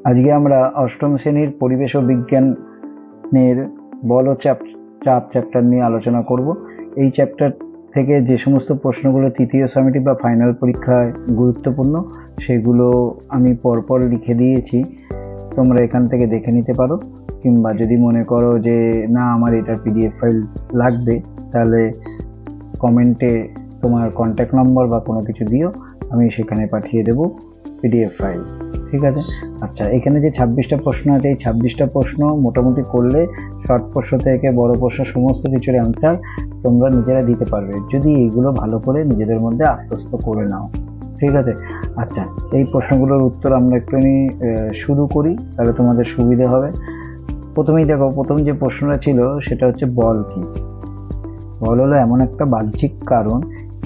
আজকে আমরা অষ্টম শ্রেণীর পরিবেশ ও বিজ্ঞানের বল ও চাপ চ্যাপ্টার নিয়ে আলোচনা করব। এই চ্যাপ্টার থেকে যে সমস্ত প্রশ্নগুলো তৃতীয় সামেটিভ বা ফাইনাল পরীক্ষায় গুরুত্বপূর্ণ সেগুলো আমি পরপর লিখে দিয়েছি, তোমরা এখান থেকে দেখে নিতে পারো। কিংবা যদি মনে করো যে না আমার এটার পিডিএফ ফাইল লাগবে, তাহলে কমেন্টে তোমার কন্ট্যাক্ট নম্বর বা কোনো কিছু দিও, আমি সেখানে পাঠিয়ে দেবো পিডিএফ ফাইল। ঠিক আছে? আচ্ছা, এখানে যে 26টা প্রশ্ন আছে, এই 26টা প্রশ্ন মোটামুটি করলে শর্ট প্রশ্ন থেকে বড় প্রশ্ন সমস্ত কিছুর অ্যান্সার তোমরা নিজেরা দিতে পারবে, যদি এইগুলো ভালো করে নিজেদের মধ্যে আত্মস্থ করে নাও। ঠিক আছে? আচ্ছা, এই প্রশ্নগুলোর উত্তর আমরা একটুখানি শুরু করি, তাহলে তোমাদের সুবিধা হবে। প্রথমেই দেখো, প্রথম যে প্রশ্নটা ছিল সেটা হচ্ছে বল কি। বল হলো এমন একটা বাহ্যিক কারণ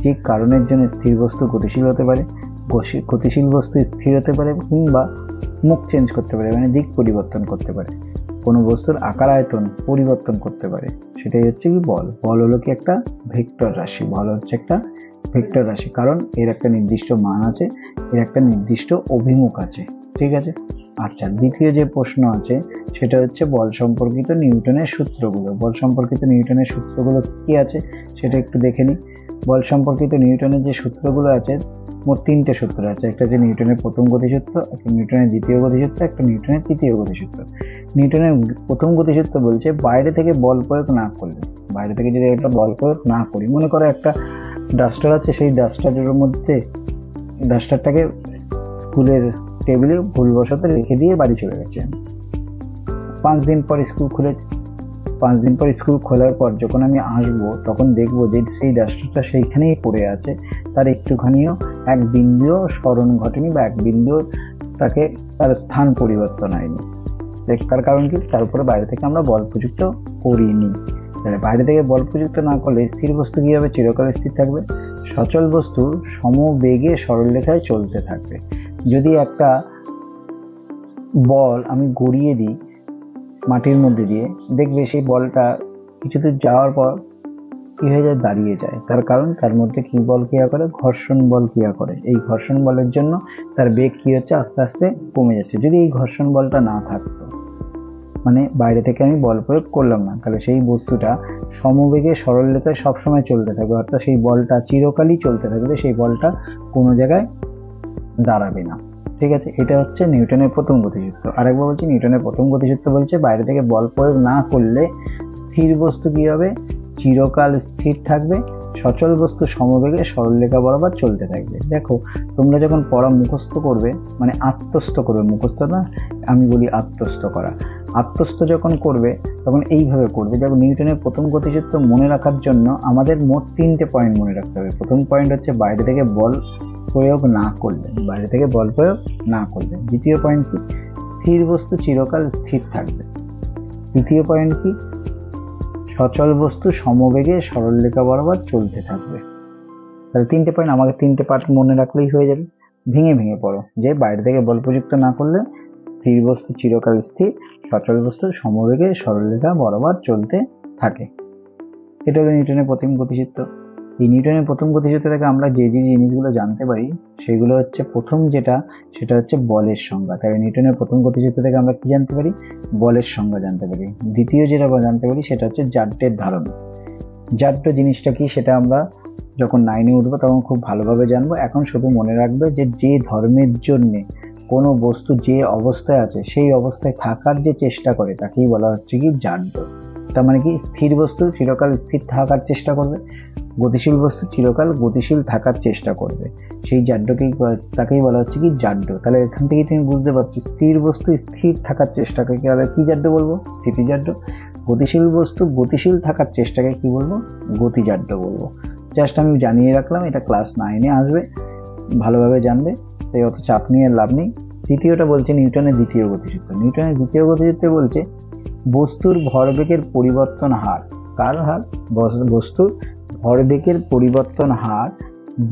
যে কারণের জন্য স্থির বস্তু গতিশীল হতে পারে, গতিশীল বস্তু স্থির হতে পারে, কিংবা মুখ চেঞ্জ করতে পারে, মানে দিক পরিবর্তন করতে পারে, কোনো বস্তুর আকার আয়তন পরিবর্তন করতে পারে। সেটাই হচ্ছে কি বল। বল হলো কি একটা ভেক্টর রাশি। বল হচ্ছে একটা ভেক্টর রাশি, কারণ এর একটা নির্দিষ্ট মান আছে, এর একটা নির্দিষ্ট অভিমুখ আছে। ঠিক আছে? আচ্ছা, দ্বিতীয় যে প্রশ্ন আছে সেটা হচ্ছে বল সম্পর্কিত নিউটনের সূত্রগুলো। বল সম্পর্কিত নিউটনের সূত্রগুলো কি আছে সেটা একটু দেখে নিই। বল সম্পর্কিত নিউটনের যে সূত্রগুলো আছে, মোট 3টে সূত্র আছে। একটা হচ্ছে নিউটনের প্রথম গতিসূত্র, একটা নিউটনের দ্বিতীয় গতিসূত্র, একটা নিউটনের তৃতীয় গতিসূত্র। নিউটনের প্রথম গতিসূত্র বলছে বাইরে থেকে বল প্রয়োগ না করলে, বাইরে থেকে যদি একটা বল প্রয়োগ না করি, মনে করো একটা ডাস্টার আছে, সেই ডাস্টারের মধ্যে ডাস্টারটাকে স্কুলের টেবিলে ভুলবশত রেখে দিয়ে বাড়ি চলে গেছে। 5 দিন পর স্কুল খুলেছে। 5 দিন পর স্কুল খোলার পর যখন আমি আসবো, তখন দেখবো যে সেই ডাস্টারটা সেইখানেই পড়ে আছে, তার একটুখানিও এক বিন্দুও স্মরণ ঘটেনি, বা এক বিন্দুও তার স্থান পরিবর্তন হয়নি। তার কারণ কি? তার উপরে বাইরে থেকে আমরা বল প্রযুক্ত করিনি। তাহলে বাইরে থেকে বল প্রযুক্ত না করলে স্থির বস্তু কি হবে? চিরকাল স্থির থাকবে। সচল বস্তু সমবেগে সরলরেখায় চলতে থাকবে। যদি একটা বল আমি গড়িয়ে দিই মাটির মধ্যে দিয়ে, দেখবে সেই বলটা কিছুদূর যাওয়ার পর কি হয়ে যায়? দাঁড়িয়ে যায়। তার কারণ তার মধ্যে কি বল ক্রিয়া করে? ঘর্ষণ বল ক্রিয়া করে। এই ঘর্ষণ বলের জন্য তার বেগ কি হচ্ছে? আস্তে আস্তে কমে যাচ্ছে। যদি এই ঘর্ষণ বলটা না থাকতো, মানে বাইরে থেকে আমি বল প্রয়োগ করলাম না, তাহলে সেই বস্তুটা সমবেগে সরল রেখায় সবসময় চলতে থাকবে, অর্থাৎ সেই বলটা চিরকালই চলতে থাকবে, সেই বলটা কোনো জায়গায় দাঁড়াবে না। ঠিক আছে? এটা হচ্ছে নিউটনের প্রথম গতিসূত্র। আরেকবার বলছি, নিউটনের প্রথম গতিসূত্র বলছে বাইরে থেকে বল প্রয়োগ না করলে স্থির বস্তু কি হবে? চিরকাল স্থির থাকবে। সচল বস্তু সমবেগে সরলরেখা বরাবর চলতে থাকবে। দেখো, তোমরা যখন পড়া মুখস্থ করবে, মানে আত্মস্থ করবে, মুখস্থ না, আমি বলি আত্মস্থ করা। আত্মস্থ যখন করবে তখন এইভাবে করবে। দেখো, নিউটনের প্রথম গতিসূত্র মনে রাখার জন্য আমাদের মোট 3টে পয়েন্ট মনে রাখতে হবে। প্রথম পয়েন্ট হচ্ছে বাইরে থেকে বল প্রয়োগ না করলে, বাইরে থেকে বল প্রয়োগ না করলে। দ্বিতীয় পয়েন্ট কি? স্থির বস্তু চিরকাল স্থির থাকবে। তৃতীয় পয়েন্ট কি? সচল বস্তু সমবেগে সরলরেখা বরাবর চলতে থাকবে। তাহলে 3টে পয়েন্ট, আমাকে 3টে পার্ট মনে রাখলেই হয়ে যাবে। ভেঙে ভেঙে পড়ো, যে বাইরে থেকে বল প্রযুক্ত না করলে স্থির বস্তু চিরকাল স্থির, সচল বস্তু সমবেগে সরলরেখা বরাবর চলতে থাকে। এটা হলো নিউটনের প্রথম গতিসূত্র। এই নিউটনের প্রথম গতিসূত্র থেকে আমরা যে যে জিনিসগুলো জানতে পারি সেগুলো হচ্ছে, প্রথম যেটা সেটা হচ্ছে বলের সংজ্ঞা। তাই নিউটনের প্রথম গতিসূত্র থেকে আমরা কি জানতে পারি? বলের সংজ্ঞা জানতে পারি। দ্বিতীয় যেটা জানতে পারি সেটা হচ্ছে জাড্যের ধারণ। জাড্য জিনিসটা কি সেটা আমরা যখন 9-এ উঠবো তখন খুব ভালোভাবে জানবো। এখন শুধু মনে রাখবে যে যে ধর্মের জন্যে কোনো বস্তু যে অবস্থায় আছে সেই অবস্থায় থাকার যে চেষ্টা করে তাকেই বলা হচ্ছে কি? জাড্য। তার মানে কি? স্থির বস্তু চিরকাল স্থির থাকার চেষ্টা করবে, গতিশীল বস্তু চিরকাল গতিশীল থাকার চেষ্টা করবে, সেই জাড্যকেই তাকেই বলা হচ্ছে কি? জাড্য। তাহলে এখান থেকে তুমি বুঝতে পারছো, স্থির বস্তু স্থির থাকার চেষ্টাকে কি জাড্য বলবো? স্থিতিজাড্য। গতিশীল বস্তু গতিশীল থাকার চেষ্টাকে কি বলবো? গতিজাড্য বলবো। জাস্ট আমি জানিয়ে রাখলাম, এটা ক্লাস 9-এ আসবে, ভালোভাবে জানবে, তাই অত চাপ নিয়ে লাভ নেই। তৃতীয়টা বলছে নিউটনের দ্বিতীয় গতিসূত্র। নিউটনের দ্বিতীয় গতিসূত্রে বলছে বস্তুর ভরবেগের পরিবর্তন হার। কার হার? বস্তুর ভরবেগের পরিবর্তন হার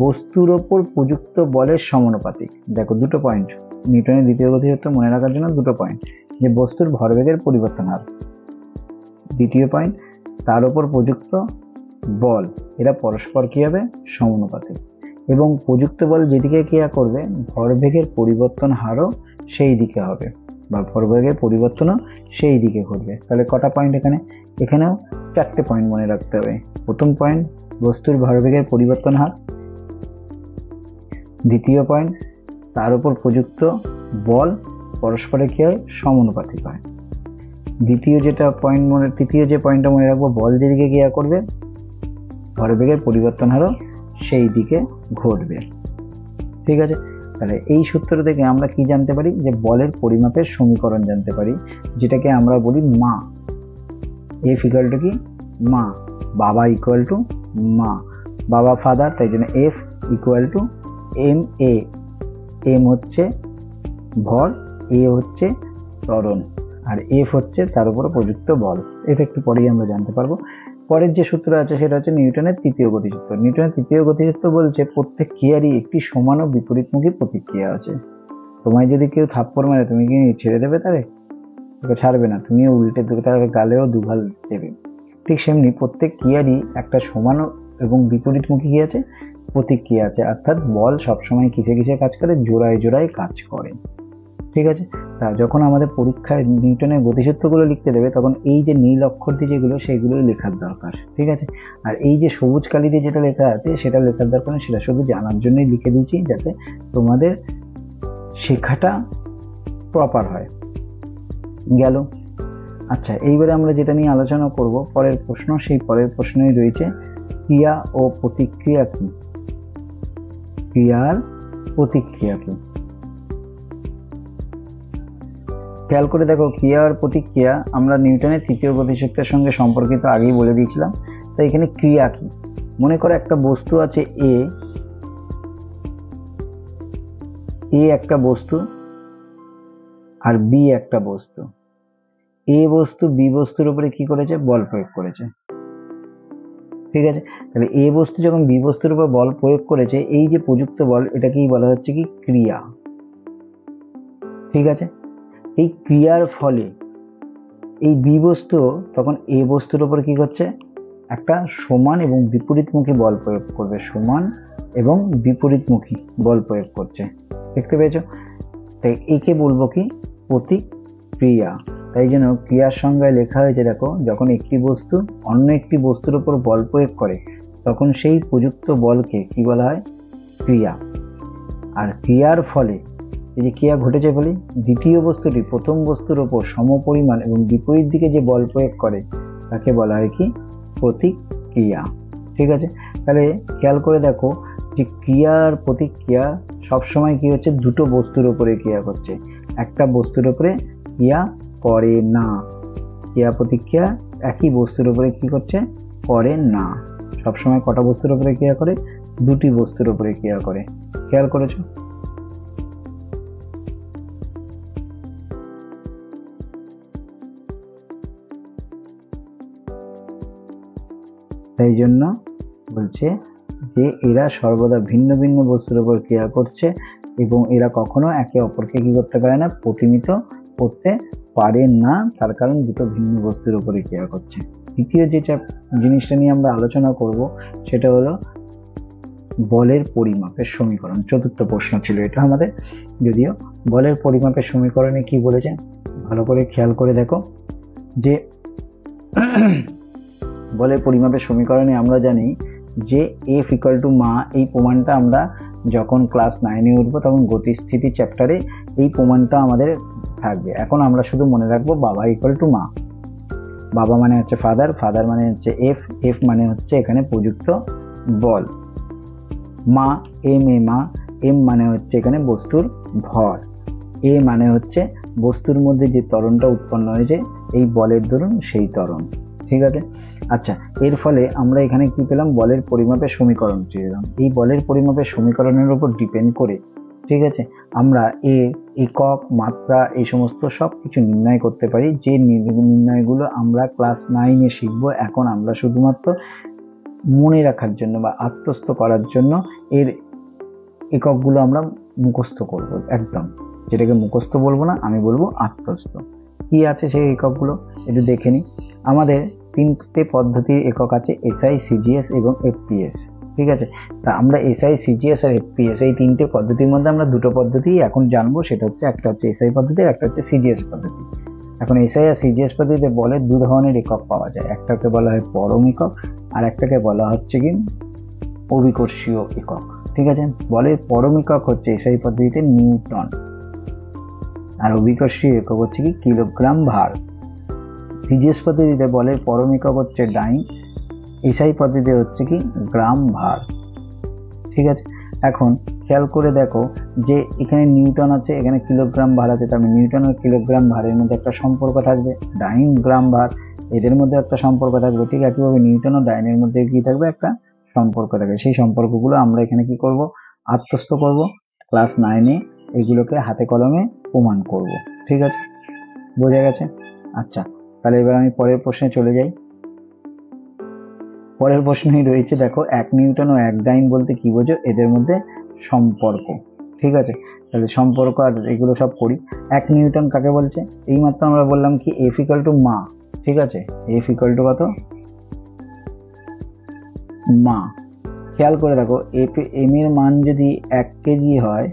বস্তুর ওপর প্রযুক্ত বলের সমানুপাতিক। দেখো, দুটো পয়েন্ট নিউটনের দ্বিতীয় গতিসূত্র মনে রাখার জন্য, দুটো পয়েন্ট, যে বস্তুর ভরবেগের পরিবর্তন হার, দ্বিতীয় পয়েন্ট তার উপর প্রযুক্ত বল, এরা পরস্পর কি হবে? সমানুপাতিক। এবং প্রযুক্ত বল যেদিকে ক্রিয়া করবে ভরবেগের পরিবর্তন হারও সেই দিকে হবে। বা ভরবেগের পরিবর্তনও সেই দিকে ঘটবে। তাহলে কটা পয়েন্ট এখানেও 4টে পয়েন্ট মনে রাখতে হবে। প্রথম পয়েন্ট বস্তুর ভরবেগের পরিবর্তন হার, দ্বিতীয় পয়েন্ট তার উপর প্রযুক্ত বল পরস্পরে কি হয়, সমানুপাতিক হয়। তৃতীয় যে পয়েন্টটা মনে রাখবো, বল যেদিকে ক্রিয়া করবে ভরবেগের পরিবর্তন হারও সেই দিকে ঘটবে। ঠিক আছে, তাহলে এই সূত্র থেকে আমরা কি জানতে পারি, যে বলের পরিমাপের সমীকরণ জানতে পারি, যেটাকে আমরা বলি মা। এফ ইকুয়াল টু কি, মা। বাবা ইকুয়াল টু মা, বাবা ফাদার, তাই জন্য F equal to m a. M হচ্ছে ভর, এ হচ্ছে ত্বরণ, আর এফ হচ্ছে তার উপরে প্রযুক্ত বল। এটা একটু পরেই আমরা জানতে পারবো। পরের যে সূত্র আছে সেটা হচ্ছে নিউটনের তৃতীয় গতিসূত্র। নিউটনের তৃতীয় গতিসূত্র বলছে প্রত্যেক ক্রিয়ারই একটি সমান ও বিপরীতমুখী প্রতিক্রিয়া আছে। তোমায় যদি কেউ থাপ্পড় মারে, তুমি কি ছেড়ে দেবে তারে? তোকে ছাড়বে না, তুমিও উল্টে তার গালেও দুঘাল দেবে। ঠিক সেমনি প্রত্যেক ক্রিয়ারই একটা সমান এবং বিপরীতমুখী কি আছে, প্রতিক্রিয়া আছে। অর্থাৎ বল সবসময় কিসে কিসে কাজ করে, জোড়ায় জোড়ায় কাজ করে। ঠিক আছে, তা যখন আমাদের পরীক্ষায় নিউটনের গতিসূত্রগুলো লিখতে দেবে, তখন এই যে নীল অক্ষর দিয়ে যেগুলো, সেগুলোই লেখার দরকার। ঠিক আছে, আর এই যে সবুজ কালি দিয়ে যেটা লেখা আছে সেটা লেখার দরকার নেই, সেটা শুধু জানার জন্যই লিখে দিয়েছি, যাতে তোমাদের শেখাটা প্রপার হয়। গেল। আচ্ছা, এইবারে আমরা যেটা নিয়ে আলোচনা করব পরের প্রশ্ন, সেই পরের প্রশ্নই রয়েছে ক্রিয়া ও প্রতিক্রিয়া কি। ক্রিয়ার প্রতিক্রিয়া কি, খেয়াল করে দেখো। ক্রিয়া আর প্রতিক্রিয়া আমরা নিউটনের তৃতীয় গতিসূত্রের সঙ্গে সম্পর্কিত আগেই বলে দিয়েছিলাম। তাই এখানে ক্রিয়া কি, মনে করো একটা বস্তু আছে এ একটা বস্তু আর বি একটা বস্তু। এ বস্তু বি বস্তুর উপরে কি করেছে, বল প্রয়োগ করেছে। ঠিক আছে, তাহলে এ বস্তু যখন বি বস্তুর উপর বল প্রয়োগ করেছে, এই যে প্রযুক্ত বল, এটাকেই বলা হচ্ছে কি, ক্রিয়া। ঠিক আছে, এই ক্রিয়ার ফলে এই বি বস্তু তখন এ বস্তুর উপর কি করছে, একটা সমান এবং বিপরীতমুখী বল প্রয়োগ করবে। সমান এবং বিপরীতমুখী বল প্রয়োগ করছে, দেখতে পেয়েছো? তাই একে বলবো কি, প্রতিক্রিয়া। তাই জন্য ক্রিয়ার সংজ্ঞায় লেখা হয়েছে, দেখো, যখন একটি বস্তু অন্য একটি বস্তুর উপর বল প্রয়োগ করে, তখন সেই প্রযুক্ত বলকে কি বলা হয়, ক্রিয়া। আর ক্রিয়ার ফলে, এই যে ক্রিয়া ঘটেছে বলে, দ্বিতীয় বস্তুটি প্রথম বস্তুর উপর সমপরিমাণ এবং বিপরীত দিকে যে বল প্রয়োগ করে, তাকে বলা হয় কি, প্রতিক্রিয়া। ঠিক আছে, তাহলে খেয়াল করে দেখো যে ক্রিয়া আর প্রতিক্রিয়া সবসময় কি হচ্ছে, দুটো বস্তুর উপরে ক্রিয়া করছে, একটা বস্তুর উপরে ক্রিয়া করে না। ক্রিয়া প্রতিক্রিয়া একই বস্তুর উপরে কি করছে, করে না। সবসময় কটা বস্তুর উপরে ক্রিয়া করে, দুটি বস্তুর উপরে ক্রিয়া করে। খেয়াল করেছো? তাই জন্য বলছে যে এরা সর্বদা ভিন্ন ভিন্ন বস্তুর উপর ক্রিয়া করছে এবং এরা কখনো একে অপরকে কি করতে পারে না, প্রতিমিত করতে পারে না, তার কারণ দুটো ভিন্ন বস্তুর উপরে ক্রিয়া করছে। দ্বিতীয় যেটা জিনিসটা নিয়ে আমরা আলোচনা করব সেটা হলো বলের পরিমাপের সমীকরণ। চতুর্থ প্রশ্ন ছিল এটা আমাদের। যদিও বলের পরিমাপের সমীকরণে কি বলেছে ভালো করে খেয়াল করে দেখো, যে বলের পরিমাপের সমীকরণে আমরা জানি যে এফ ইকুয়াল টু মা। এই প্রমাণটা আমরা যখন ক্লাস 9-এ উঠবো তখন গতিস্থিতি চ্যাপ্টারে এই প্রমাণটা আমাদের থাকবে। এখন আমরা শুধু মনে রাখবো বাবা ইকুয়াল টু মা। বাবা মানে হচ্ছে ফাদার, ফাদার মানে হচ্ছে এফ, এফ মানে হচ্ছে এখানে প্রযুক্ত বল। মা, এম এ মা, এম মানে হচ্ছে এখানে বস্তুর ভর, এ মানে হচ্ছে বস্তুর মধ্যে যে ত্বরণটা উৎপন্ন হয়েছে এই বলের দরুন, সেই ত্বরণ। ঠিক আছে, আচ্ছা, এর ফলে আমরা এখানে কি পেলাম, বলের পরিমাপের সমীকরণ পেলাম। এই বলের পরিমাপের সমীকরণের উপর ডিপেন্ড করে, ঠিক আছে, আমরা একক, মাত্রা, এই সমস্ত সব কিছু নির্ণয় করতে পারি। যে নির্ণয়গুলো আমরা ক্লাস 9-এ শিখবো, এখন আমরা শুধুমাত্র মনে রাখার জন্য বা আত্মস্থ করার জন্য এর এককগুলো আমরা মুখস্থ করব। একদম, যেটাকে মুখস্থ বলবো না, আমি বলবো আত্মস্থ। কি আছে সেই এককগুলো একটু দেখে নিই। আমাদের 3টে পদ্ধতির একক আছে, এসআই, সিজিএস এবং এফপিএস। ঠিক আছে। তা আমরা এসআই, সিজিএস আর এফপিএস এই তিনটে পদ্ধতির মধ্যে আমরা দুটো পদ্ধতি এখন জানবো, সেটা হচ্ছে একটা হচ্ছে এসআই পদ্ধতি আর একটা হচ্ছে সিজিএস পদ্ধতি। এখন এসআই আর সিজিএস পদ্ধতিতে বলের দু ধরনের একক পাওয়া যায়, একটাকে বলা হয় পরম একক আর একটাকে বলা হচ্ছে কি অভিকর্ষীয় একক। ঠিক আছে, বলের পরম একক হচ্ছে এসআই পদ্ধতিতে নিউটন আর অভিকর্ষীয় একক হচ্ছে কি কিলোগ্রাম ভার। সিজিএস পদ্ধতিতে বলের পরম একক হচ্ছে ডাইন, এসআই পদ্ধতিতে হচ্ছে কি গ্রাম ভার। ঠিক আছে, এখন খেয়াল করে দেখো যে এখানে নিউটন আছে, এখানে কিলোগ্রাম ভার আছে, তার মানে নিউটন আর কিলোগ্রাম ভারের মধ্যে একটা সম্পর্ক থাকবে, ডাইন গ্রাম ভার এদের মধ্যে একটা সম্পর্ক থাকবে। ঠিক একইভাবে নিউটন ও ডাইনের মধ্যে কি থাকবে, একটা সম্পর্ক থাকবে। সেই সম্পর্কগুলো আমরা এখানে কি করব, আত্মস্থ করব, ক্লাস 9-এ এগুলোকে হাতে কলমে প্রমাণ করব। ঠিক আছে, বোঝা গেছে? আচ্ছা, তাহলে এবার আমি পরের প্রশ্নে চলে যাই। পরের প্রশ্নই রয়েছে, দেখো 1 নিউটন ও 1 ডাইন বলতে কি বোঝো, এদের মধ্যে সম্পর্ক। ঠিক আছে, তাহলে সম্পর্ক আর এগুলো সব করি। 1 নিউটন কাকে বলছে, এইমাত্র আমরা বললাম কি এফ ইকুয়াল টু মা। ঠিক আছে, এফ ইকুয়াল টু কত, মা। খেয়াল করে দেখো এম এর মান যদি 1 কেজি হয়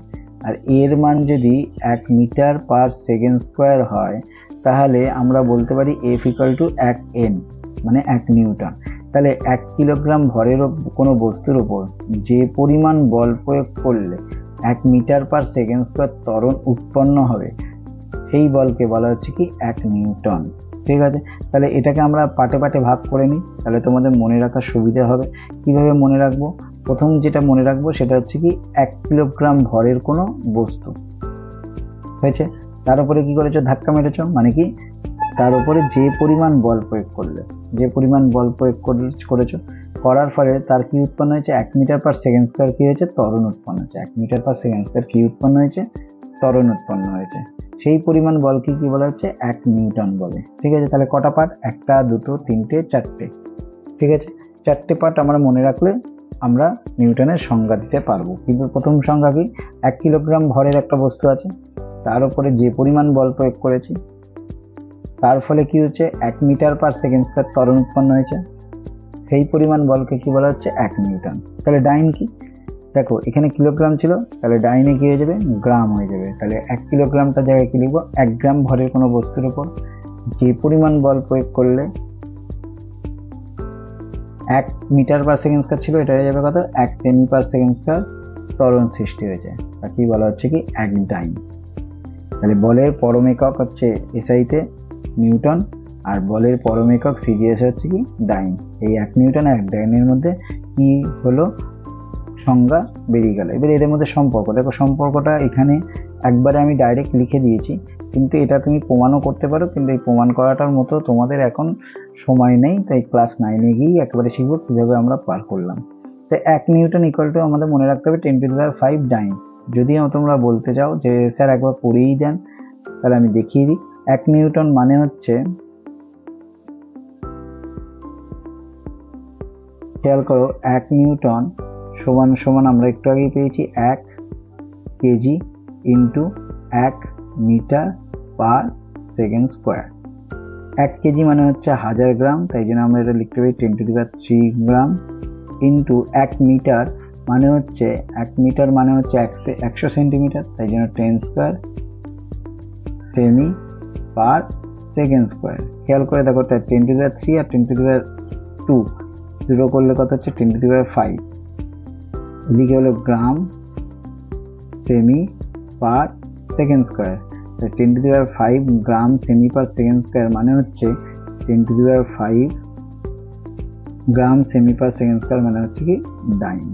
আর এর মান যদি 1 মিটার পার সেকেন্ড স্কোয়ার হয়, তাহলে আমরা বলতে পারি এফ ইকুয়াল টু 1 এন মানে 1 নিউটন। তাহলে 1 কিলোগ্রাম ভরের কোনো বস্তুর উপর যে পরিমাণ বল প্রয়োগ করলে 1 মিটার পার সেকেন্ড স্কোয়ার ত্বরণ উৎপন্ন হবে, সেই বলকে বলা হচ্ছে কি 1 নিউটন। ঠিক আছে, তাহলে এটাকে আমরা পাটে পাটে ভাগ করে নিই, তাহলে তোমাদের মনে রাখার সুবিধা হবে। কিভাবে মনে রাখবো, প্রথম যেটা মনে রাখবো সেটা হচ্ছে কি 1 কিলোগ্রাম ভরের কোনো বস্তু হয়েছে, তার উপরে কি করেছো, ধাক্কা মেরেছো, মানে কি তার উপরে যে পরিমাণ বল প্রয়োগ করলে, যে পরিমাণ বল প্রয়োগ করেছো, করার ফলে তার কি উৎপন্ন হয়েছে, 1 মিটার পার সেকেন্ড স্কোয়ার কি হয়েছে, ত্বরণ উৎপন্ন হয়েছে। 1 মিটার পার সেকেন্ড স্কোয়ার কি উৎপন্ন হয়েছে, ত্বরণ উৎপন্ন হয়েছে। সেই পরিমাণ বলকে কি বলা হচ্ছে, 1 নিউটন বলে। ঠিক আছে, তাহলে কটা পার্ট, 1, 2, 3, 4টে। ঠিক আছে, 4টে পার্ট আমরা মনে রাখলে আমরা নিউটনের সংজ্ঞা দিতে পারবো। কিন্তু প্রথম সংজ্ঞা কি, 1 কিলোগ্রাম ভরের একটা বস্তু আছে, তার উপরে যে পরিমাণ বল প্রয়োগ করেছি তার ফলে কি হচ্ছে, 1 মিটার পার সেকেন্ড স্কোয়ার ত্বরণ উৎপন্ন হয়েছে, সেই পরিমাণ বলকে কি বলা হচ্ছে, 1 নিউটন। তাহলে ডাইন কি, দেখো এখানে কিলোগ্রাম ছিল, তাহলে ডাইনে কি হয়ে যাবে, গ্রাম হয়ে যাবে। তাহলে 1 কিলোগ্রামটার জায়গায় কি লিখবো, 1 গ্রাম ভরের কোনো বস্তুর উপর যে পরিমাণ বল প্রয়োগ করলে 1 মিটার পার সেকেন্ড স্কোয়ার ছিল, এটা হয়ে যাবে কত, 1 সেমি পার সেকেন্ড স্কোয়ার ত্বরণ সৃষ্টি হয়েছে, তা কি বলা হচ্ছে কি 1 ডাইন। তাহলে বলের পরম একক হচ্ছে এসআইতে নিউটন আর বলের পরম একক সিজিএস হচ্ছে কি ডাইন। এই 1 নিউটন আর 1 ডাইনের মধ্যে কি হলো, সংজ্ঞা বেরিয়ে গেল। এবার এদের মধ্যে সম্পর্ক দেখো, সম্পর্কটা এখানে একবারে আমি ডাইরেক্ট লিখে দিয়েছি, কিন্তু এটা তুমি প্রমাণও করতে পারো, কিন্তু এই প্রমাণ করাটার মতো তোমাদের এখন সময় নেই, তাই ক্লাস 9-এ গিয়েই একেবারে শিখবো কিভাবে আমরা পার করলাম। তো 1 নিউটন ইকুয়াল টু আমাদের মনে রাখতে হবে 10⁵ ডাইন। যদি তোমরা বলতে চাও যে স্যার একবার করেই দেন, তাহলে আমি দেখিয়ে দিই। 1 নিউটন মানে হচ্ছে, খেয়াল করো 1 নিউটন সমান সমান আমরা একটু আগেই পেয়েছি 1 kg into 1 meter per second square. 1 kg মানে হচ্ছে 1000 গ্রাম, তাই জন্য আমরা এটা লিখতে পারি 10⁵ গ্রাম ইন্টু 1 মিটার মানে হচ্ছে 1 মিটার মানে হচ্ছে 100 সেন্টিমিটার, তাই জন্য 10 স্কোয়ার সেমি পার সেকেন্ড স্কোয়ার। খেয়াল করে দেখো 10⁵ আর 10⁵2 জিরো করলে কত হচ্ছে 10⁵5, এদিকে হলো গ্রাম সেমি পার সেকেন্ড স্কোয়ার। 10⁵5 গ্রাম সেমি পার সেকেন্ড স্কোয়ার মানে হচ্ছে 10⁵5 গ্রাম সেমি পার সেকেন্ড স্কোয়ার মানে হচ্ছে কি ডাইন।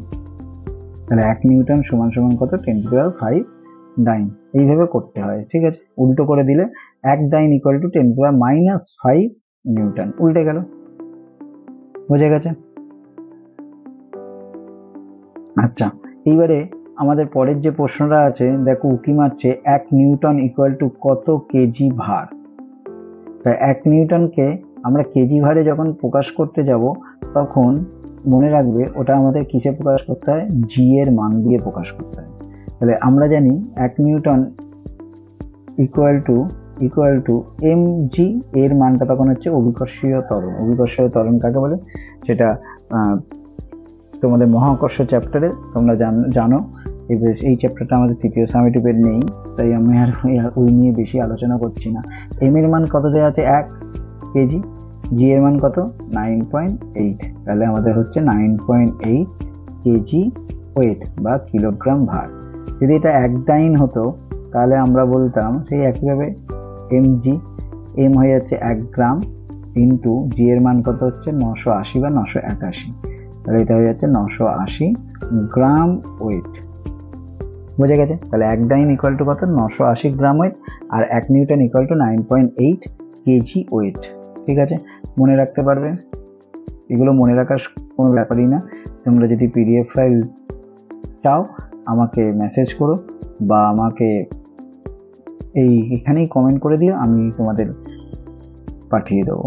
তাহলে 1 নিউটন সমান সমান কত, 10⁵5 ডাইন। এইভাবে করতে হয়। ঠিক আছে, উল্টো করে দিলে 1 ডাইন ইকুয়াল টু 10⁻⁵5 নিউটন, উল্টে গেল। বুঝে গেছে? আচ্ছা, এইবারে আমাদের পরের যে প্রশ্নটা আছে, দেখো উকি মারছে 1 নিউটন ইকুয়াল টু কত কেজি ভার। তাই 1 নিউটনকে আমরা কেজি ভারে যখন প্রকাশ করতে যাব, তখন মনে রাখবে ওটা আমাদের কিসে প্রকাশ করতে হয়, জি এর মান দিয়ে প্রকাশ করতে হয়। তাহলে আমরা জানি 1 newton equal to m g, এর মানটা তখন হচ্ছে অভিকর্ষীয় ত্বরণ। অভিকর্ষীয় ত্বরণ কাকে বলে, সেটা তোমাদের মহাকর্ষ চ্যাপ্টারে তোমরা জানো এই চ্যাপ্টারটা আমাদের তৃতীয় সামেটিভের নেই, তাই আমি আর ওই নিয়ে বেশি আলোচনা করছি না। এম এর মান কত দেওয়া আছে 1 কেজি, জি এর মান কত 9.8, তাহলে আমাদের হচ্ছে 9.8 কেজি ওয়েট বা কিলোগ্রাম ভার। যদি এটা 1 ডাইন হতো তাহলে আমরা বলতাম সেই একইভাবে mg, এম হয়ে যাচ্ছে 1 গ্রাম ইন্টু জি এর মান কত হচ্ছে 980 বা 981, তাহলে এটা হয়ে যাচ্ছে 980 গ্রাম ওয়েট। বোঝা গেছে? তাহলে 1 ডাইন ইকুয়াল টু কত 980 গ্রাম ওয়েট, আর 1 newton equal to 9.8 kg weight. ঠিক আছে, মনে রাখতে পারবে, এগুলো মনে রাখার কোনো ব্যাপারই না। তোমরা যদি পিডিএফ ফাইল চাও আমাকে মেসেজ করো বা আমাকে এখানেই কমেন্ট করে দিও, আমি তোমাদের পাঠিয়ে দেবো।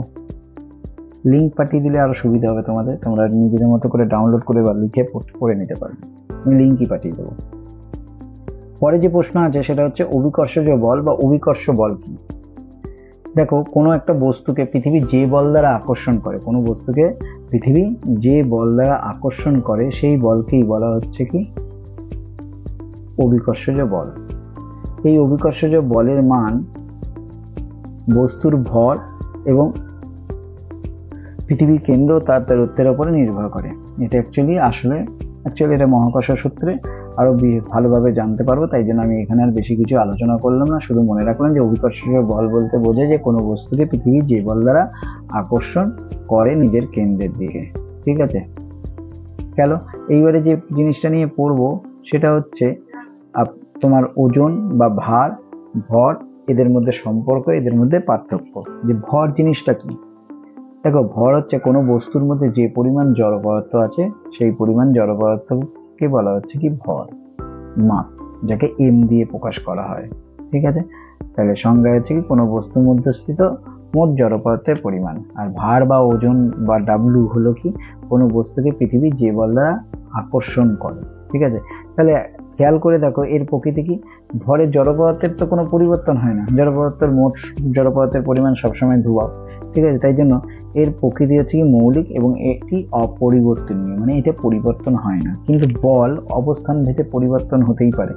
লিঙ্ক পাঠিয়ে দিলে আরো সুবিধা হবে তোমাদের, তোমরা নিজেদের মতো করে ডাউনলোড করে বা লিখে করে নিতে পারবে। আমি লিঙ্কই পাঠিয়ে দেবো। পরে যে প্রশ্ন আছে সেটা হচ্ছে অভিকর্ষজ বল বা অভিকর্ষ বল কি। দেখো, কোনো একটা বস্তুকে পৃথিবী যে বল দ্বারা আকর্ষণ করে, কোনো বস্তুকে পৃথিবী যে বল দ্বারা আকর্ষণ করে সেই বলকেই বলা হচ্ছে কি অভিকর্ষজ বল। এই অভিকর্ষজ বলের মান বস্তুর ভর এবং পৃথিবীর কেন্দ্র তার দূরত্বের উপরে নির্ভর করে। এটা অ্যাকচুয়ালি এটা মহাকর্ষ সূত্রে আরো ভালোভাবে জানতে পারবো, তাই জন্য আমি এখানে আর বেশি কিছু আলোচনা করলাম না। শুধু মনে রাখলাম যে অভিকর্ষজ বল বলতে বোঝায় যে কোনো বস্তুকে পৃথিবী যে বল দ্বারা আকর্ষণ করে নিজের কেন্দ্রের দিকে। ঠিক আছে, গেল। এইবারে যে জিনিসটা নিয়ে পড়বো সেটা হচ্ছে তোমার ওজন বা ভর, এদের মধ্যে সম্পর্ক, এদের মধ্যে পার্থক্য। যে ভর জিনিসটা কি, দেখো ভর হচ্ছে কোনো বস্তুর মধ্যে যে পরিমাণ জড় পদার্থ আছে সেই পরিমাণ জড় পদার্থকে বলা হচ্ছে কি ভর, মাস, যাকে এম দিয়ে প্রকাশ করা হয়। ঠিক আছে, তাহলে সংজ্ঞা হচ্ছে কি কোনো বস্তুর মধ্যে স্থিত মোট জড় পদার্থের পরিমাণ। আর ভার বা ওজন বা ডাব্লু হলো কি কোনো বস্তুকে পৃথিবী যে বল দ্বারা আকর্ষণ করে। ঠিক আছে, তাহলে খেয়াল করে দেখো এর প্রকৃতি কি, ভরের জড় পদার্থের তো কোনো পরিবর্তন হয় না, জড় পদার্থের মোট জড় পদার্থের পরিমাণ সবসময় ধ্রুবক। ঠিক আছে, তাই জন্য এর প্রকৃতি হচ্ছে কি মৌলিক এবং এটি অপরিবর্তনীয়, মানে এটা পরিবর্তন হয় না। কিন্তু বল অবস্থান ভেদে পরিবর্তন হতেই পারে,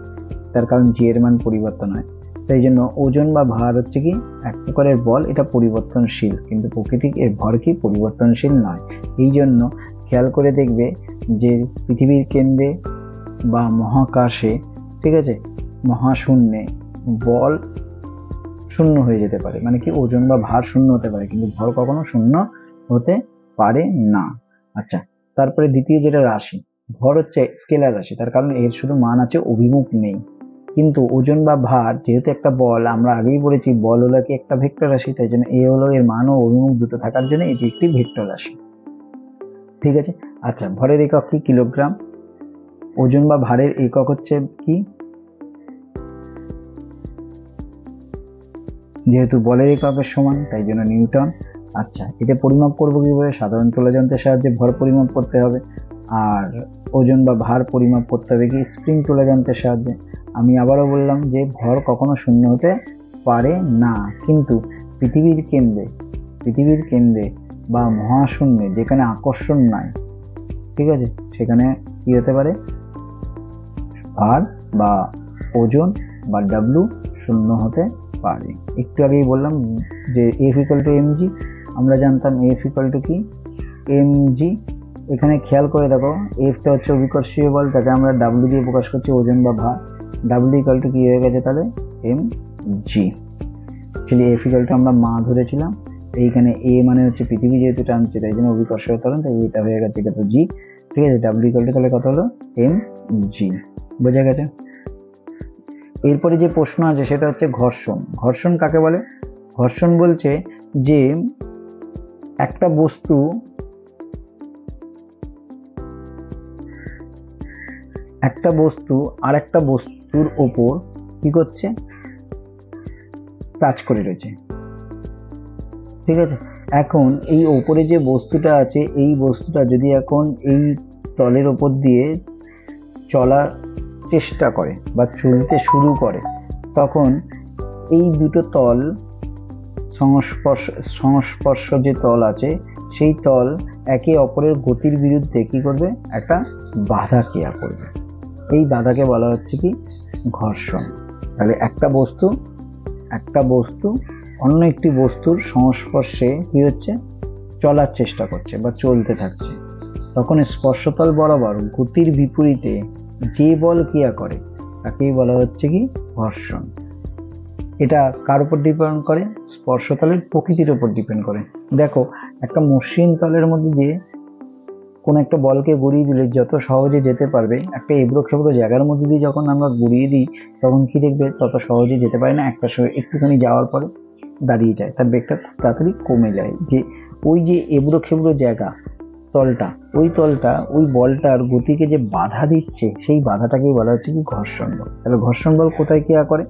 তার কারণ জি এর মান পরিবর্তন হয়। তাই জন্য ওজন বা ভার হচ্ছে কি এক প্রকারের বল, এটা পরিবর্তনশীল, কিন্তু প্রকৃতি এর ভর কি পরিবর্তনশীল নয়। এই জন্য খেয়াল করে দেখবে যে পৃথিবীর কেন্দ্রে বা মহাকাশে, ঠিক আছে, মহাশূন্যে বল শূন্য হয়ে যেতে পারে, মানে কি ওজন বা ভার শূন্য হতে পারে, কিন্তু ভর কখনো শূন্য হতে পারে না। আচ্ছা, তারপরে দ্বিতীয় যেটা রাশি, ভর হচ্ছে স্কেলার রাশি, তার কারণ এর শুধু মান আছে, অভিমুখ নেই। কিন্তু ওজন বা ভার যেহেতু একটা বল, আমরা আগেই বলেছি বল হলো কি একটা ভেক্টর রাশি, তাই জন্য এ হলো এর মান ও অভিমুখ দুটো থাকার জন্য এটি একটি ভেক্টর রাশি। ঠিক আছে, আচ্ছা, ভরের একক কি কিলোগ্রাম, ওজন বা ভারের একক হচ্ছে কি, যেহেতু বলের এককের সমান তাই জন্য নিউটন। আচ্ছা, এটা পরিমাপ করবো কিভাবে, সাধারণ তুলাযন্ত্রের সাহায্যে ভর পরিমাপ করতে হবে, আর ওজন বা ভার পরিমাপ করতে হবে কি স্প্রিং তুলাযন্ত্রের সাহায্যে। আমি আবারও বললাম যে ভর কখনো শূন্য হতে পারে না, কিন্তু পৃথিবীর কেন্দ্রে বা মহাশূন্যে যেখানে আকর্ষণ নাই, ঠিক আছে, সেখানে কি হতে পারে ভার বা ওজন বা ডাব্লু শূন্য হতে পারে। একটু আগেই বললাম যে F equal to m g, আমরা জানতাম এফ ইকুয়াল টু কি এম জি। এখানে খেয়াল করে দেখো এফটা হচ্ছে অভিকর্ষীয় বল, তাকে আমরা ডাব্লু দিয়ে প্রকাশ করছি, ওজন বা ভার। ডাব্লু ইকুয়াল টু কি হয়ে গেছে তাহলে m g. Actually F equal to আমরা মা ধরেছিলাম, এইখানে এ মানে হচ্ছে পৃথিবী যেহেতু টানছে তাই জন্য অভিকর্ষীয় ত্বরণ, তাই এটা হয়ে গেছে কত জি। ঠিক আছে, ডাব্লু ইকুয়াল টু তাহলে কত হলো এম জি। বোঝা গেছে? এরপরে যে প্রশ্ন আছে সেটা হচ্ছে ঘর্ষণ। ঘর্ষণ কাকে বলে? ঘর্ষণ বলছে যে একটা বস্তু আর একটা বস্তুর ওপর কি করছে, টাচ করে রয়েছে। ঠিক আছে, এখন এই ওপরে যে বস্তুটা আছে এই বস্তুটা যদি এখন এই তলের ওপর দিয়ে চলার চেষ্টা করে বা চলতে শুরু করে, তখন এই দুটো তল সংস্পর্শ যে তল আছে সেই তল একে অপরের গতির বিরুদ্ধে কি করবে, একটা বাধা ক্রিয়া করবে। এই বাধাকে বলা হচ্ছে কি ঘর্ষণ। তাহলে একটা বস্তু অন্য একটি বস্তুর সংস্পর্শে কি হচ্ছে, চলার চেষ্টা করছে বা চলতে থাকছে, তখন স্পর্শতল বরাবর গতির বিপরীতে যে বল ক্রিয়া করে তাকেই বলা হচ্ছে কি ঘর্ষণ। এটা কার উপর ডিপেন্ড করে, স্পর্শতলের প্রকৃতির উপর ডিপেন্ড করে। দেখো, একটা মসৃণ তলের মধ্যে দিয়ে কোন একটা বলকে ঘুরিয়ে দিলে যত সহজে যেতে পারবে, একটা এবড়ো খেবড়ো জায়গার মধ্যে দিয়ে যখন আমরা ঘুরিয়ে দিই তখন কি দেখবে, তত সহজে যেতে পারে না, একটা একটুখানি যাওয়ার পরে দাঁড়িয়ে যায়, তার বেগটা খুব তাড়াতাড়ি কমে যায়। যে ওই যে এবড়ো খেবড়ো জায়গা তলটা, ওই বলটার গতিকে যে বাধা দিচ্ছে, সেই বাধাটাকেই বলা হচ্ছে কি ঘর্ষণ বল। তাহলে ঘর্ষণ বল কোথায় ক্রিয়া করে,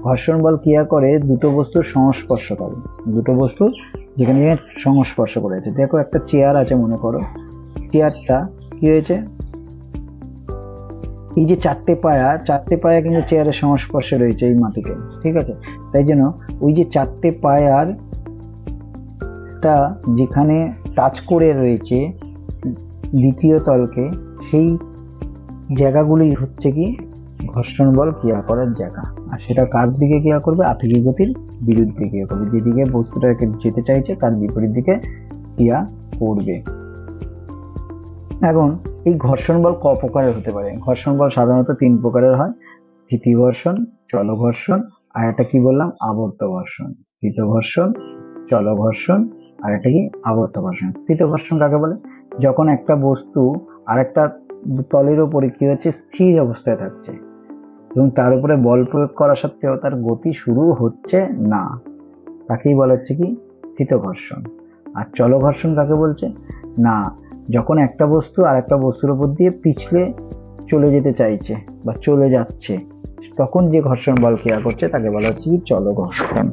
ঘর্ষণ বল ক্রিয়া করে দুটো বস্তুর সংস্পর্শ করে, দুটো বস্তু যেখানে সংস্পর্শ করেছে। দেখো, একটা চেয়ার আছে মনে করো, চেয়ারটা কি হয়েছে, এই যে চারটে পায়া কিন্তু চেয়ারের সংস্পর্শে রয়েছে এই মাটিতে, ঠিক আছে। তাই জন্য ওই যে চারটে পায়ার টা যেখানে টাচ করে রয়েছে দ্বিতীয় তলকে, সেই জায়গাগুলি হচ্ছে কি ঘর্ষণ বল ক্রিয়া করার জায়গা। আর সেটা কার দিকে ক্রিয়া করবে, আপেক্ষিক গতির বিরুদ্ধে ক্রিয়া করবে, যেদিকে বস্তুটাকে যেতে চাইছে তার বিপরীত দিকে ক্রিয়া করবে। এখন এই ঘর্ষণ বল ক প্রকারের হতে পারে, ঘর্ষণ বল সাধারণত 3 প্রকারের হয়, স্থিতি ঘর্ষণ, চল ঘর্ষণ, আর একটা কি বললাম আবর্ত ঘর্ষণ। স্থিত ঘর্ষণ, চল ঘর্ষণ, আর একটা কি আবর্ত ঘর্ষণ। স্থিত ঘর্ষণ কাকে বলে, যখন একটা বস্তু আর একটা তলের উপরে কি হচ্ছে, স্থির অবস্থায় থাকছে এবং তার উপরে বল প্রয়োগ করা সত্ত্বেও তার গতি শুরু হচ্ছে না, তাকেই বলা হচ্ছে কি স্থিত ঘর্ষণ। আর চল ঘর্ষণ কাকে বলছে না, যখন একটা বস্তু আর একটা বস্তুর উপর দিয়ে পিছলে চলে যেতে চাইছে বা চলে যাচ্ছে, তখন যে ঘর্ষণ বল ক্রিয়া করছে তাকে বলা হচ্ছে কি চল ঘর্ষণ,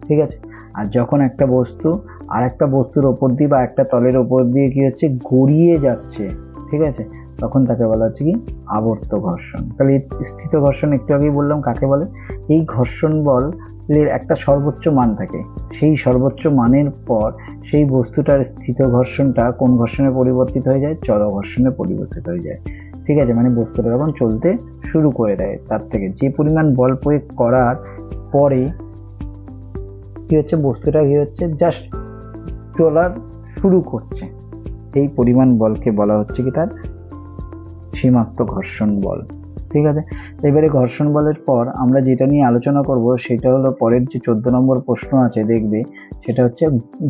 ঠিক আছে। আর যখন একটা বস্তু আর একটা বস্তুর ওপর দিয়ে বা একটা তলের ওপর দিয়ে কি হচ্ছে, গড়িয়ে যাচ্ছে, ঠিক আছে, তখন তাকে বলা হচ্ছে কি আবর্ত ঘর্ষণ। তাহলে স্থিত ঘর্ষণ একটু আগেই বললাম কাকে বলে। এই ঘর্ষণ বলের একটা সর্বোচ্চ মান থাকে, সেই সর্বোচ্চ মানের পর সেই বস্তুটার স্থিত ঘর্ষণটা কোন ঘর্ষণে পরিবর্তিত হয়ে যায়, চল ঘর্ষণে পরিবর্তিত হয়ে যায়, ঠিক আছে। মানে বস্তুটা যখন চলতে শুরু করে দেয়, তার থেকে যে পরিমাণ বল প্রয়োগ করার পরে কি হচ্ছে, বস্তুটা কি হচ্ছে জাস্ট চলার শুরু করছে, এই পরিমাণ বলকে বলা হচ্ছে কি তার সীমাস্থ ঘর্ষণ বল, ঠিক আছে। এবারে ঘর্ষণ বলের পর আমরা যেটা নিয়ে আলোচনা করব সেটা হলো পরের যে 14 নম্বর প্রশ্ন আছে দেখবে, সেটা হচ্ছে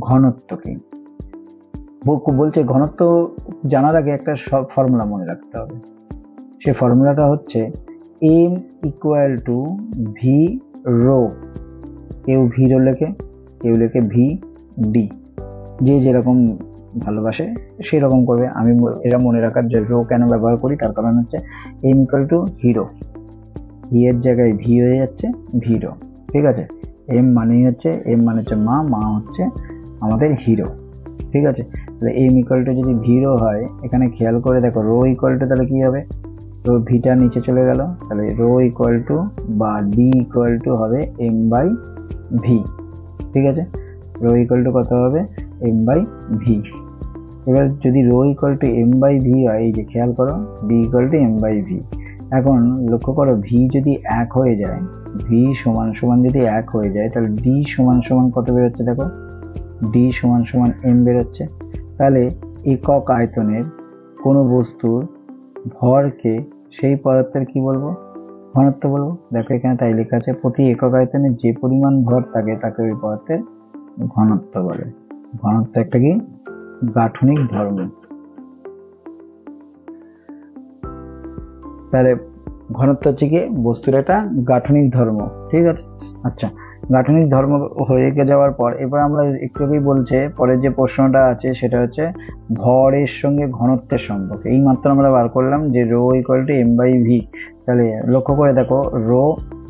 ঘনত্ব কি। বলছে ঘনত্ব জানার আগে একটা ফর্মুলা মনে রাখতে হবে, সেই ফর্মুলাটা হচ্ছে m = v রো, কেউ ভি রো লেখে, কেউ লেখে ভি ডি, যে যেরকম ভালোবাসে সেরকম করবে। আমি এটা মনে রাখার যে রো কেন ব্যবহার করি তার কারণ হচ্ছে m = হিরো, হি এর জায়গায় ভি হয়ে যাচ্ছে ভিরো, ঠিক আছে। m মানে হচ্ছে মা হচ্ছে আমাদের হিরো, ঠিক আছে। তাহলে m = যদি ভিরো হয়, এখানে খেয়াল করে দেখো রো = তাহলে কি হবে, রো ভিটা নিচে চলে গেল, তাহলে রো = বা ডি = হবে m/v, ঠিক আছে। রো = কত হবে m/v। এবার যদি রো = m/v হয়, এই যে খেয়াল করো ডি = m/v। এখন লক্ষ্য করো ভি যদি 1 হয়ে যায়, ভি সমান সমান যদি 1 হয়ে যায়, তাহলে ডি সমান সমান কত বেরোচ্ছে, দেখো ডি সমান সমান m বেরোচ্ছে। তাহলে একক আয়তনের কোনো বস্তুর ভরকে সেই পদার্থের কি বলবো, ঘনত্ব বলবো। দেখো এখানে তাই লেখা আছে, প্রতি একক আয়তনে যে পরিমাণ ভর থাকে তাকে ওই পদার্থের ঘনত্ব বলে। ঘনত্ব একটা কি গাঠনিক ধর্ম। তাহলে ঘনত্ব হচ্ছে কি বস্তুর একটা গাঠনিক ধর্ম, ঠিক আছে। আচ্ছা, গাঠনিক ধর্ম হয়ে যাওয়ার পর এবার আমরা একটু আগেই বলছে পরের যে প্রশ্নটা আছে সেটা হচ্ছে ভরের সঙ্গে ঘনত্বের সম্পর্ক। এই মাত্র আমরা বার করলাম যে রো = m/v। তাহলে লক্ষ্য করে দেখো রো